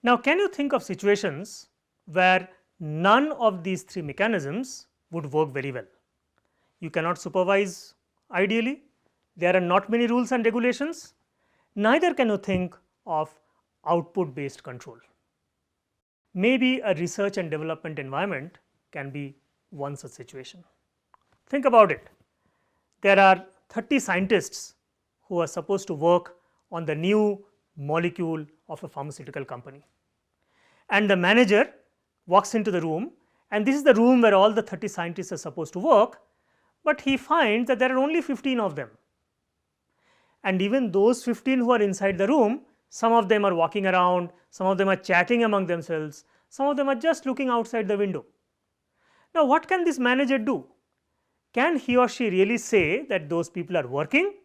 Now, can you think of situations where none of these three mechanisms would work very well? You cannot supervise ideally, there are not many rules and regulations, neither can you think of output based control. Maybe a research and development environment can be one such situation. Think about it. There are 30 scientists who are supposed to work on the new molecule of a pharmaceutical company. And the manager walks into the room, and this is the room where all the 30 scientists are supposed to work, but he finds that there are only 15 of them. And even those 15 who are inside the room, some of them are walking around, some of them are chatting among themselves, some of them are just looking outside the window. Now, what can this manager do? Can he or she really say that those people are working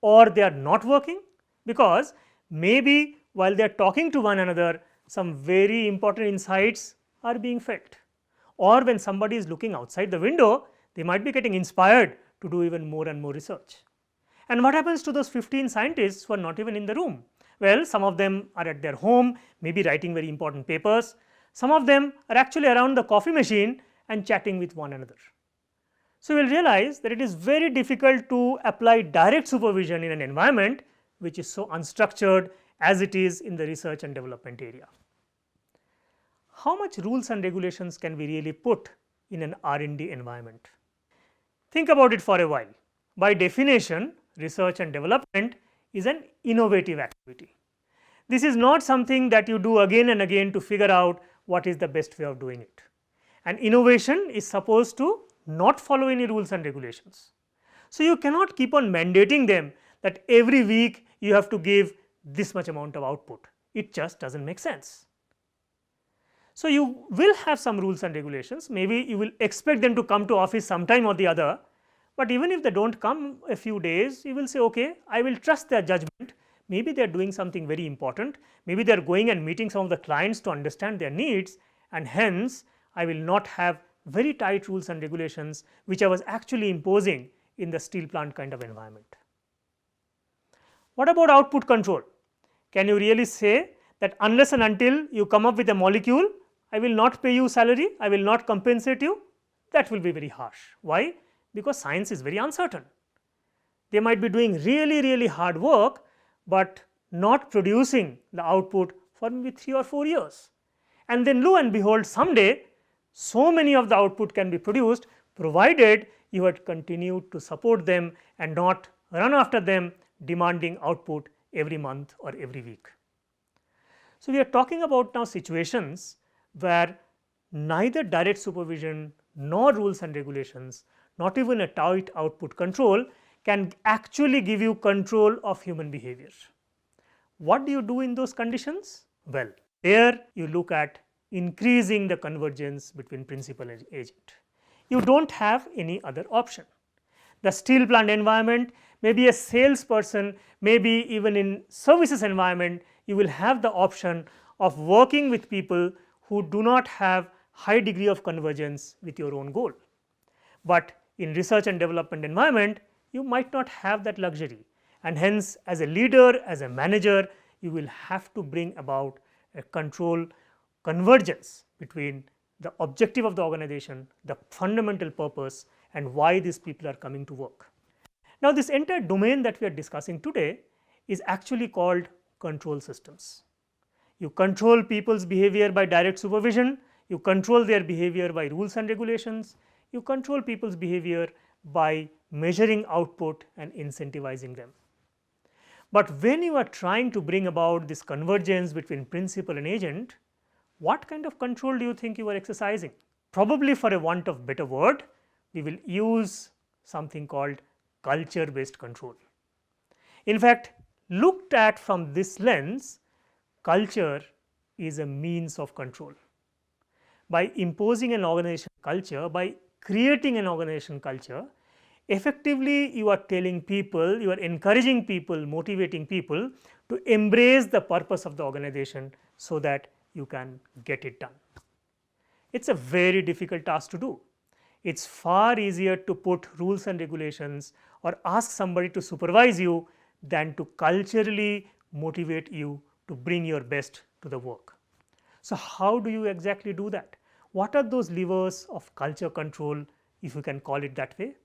or they are not working? Because maybe while they are talking to one another, some very important insights are being felt. Or when somebody is looking outside the window, they might be getting inspired to do even more and more research. And what happens to those 15 scientists who are not even in the room? Well, some of them are at their home, maybe writing very important papers. Some of them are actually around the coffee machine and chatting with one another. So, you will realize that it is very difficult to apply direct supervision in an environment which is so unstructured as it is in the research and development area. How much rules and regulations can we really put in an R&D environment? Think about it for a while. By definition, research and development is an innovative activity. This is not something that you do again and again to figure out what is the best way of doing it. And innovation is supposed to not follow any rules and regulations. So, you cannot keep on mandating them that every week you have to give this much amount of output. It just does not make sense. So, you will have some rules and regulations, maybe you will expect them to come to office sometime or the other, but even if they do not come a few days, you will say, okay, I will trust their judgment, maybe they are doing something very important, maybe they are going and meeting some of the clients to understand their needs, and hence I will not have very tight rules and regulations which I was actually imposing in the steel plant kind of environment. What about output control? Can you really say that unless and until you come up with a molecule, I will not pay you salary, I will not compensate you? That will be very harsh. Why? Because science is very uncertain. They might be doing really hard work, but not producing the output for maybe 3 or 4 years. And then lo and behold, someday so many of the output can be produced, provided you had continued to support them and not run after them demanding output every month or every week. So, we are talking about now situations where neither direct supervision nor rules and regulations, not even a tight output control, can actually give you control of human behavior. What do you do in those conditions? Well, there you look at increasing the convergence between principal and agent. You do not have any other option. The steel plant environment, maybe a salesperson, maybe even in services environment, you will have the option of working with people who do not have high degree of convergence with your own goal. But in research and development environment, you might not have that luxury, and hence as a leader, as a manager, you will have to bring about a control convergence between the objective of the organization, the fundamental purpose, and why these people are coming to work. Now, this entire domain that we are discussing today is actually called control systems. You control people's behavior by direct supervision, you control their behavior by rules and regulations, you control people's behavior by measuring output and incentivizing them. But when you are trying to bring about this convergence between principal and agent, what kind of control do you think you are exercising? Probably, for a want of better word, we will use something called culture based control. In fact, looked at from this lens, culture is a means of control. By imposing an organization culture, by creating an organization culture, effectively you are telling people, you are encouraging people, motivating people to embrace the purpose of the organization so that you can get it done. It is a very difficult task to do. It is far easier to put rules and regulations or ask somebody to supervise you than to culturally motivate you to bring your best to the work. So, how do you exactly do that? What are those levers of culture control, if you can call it that way?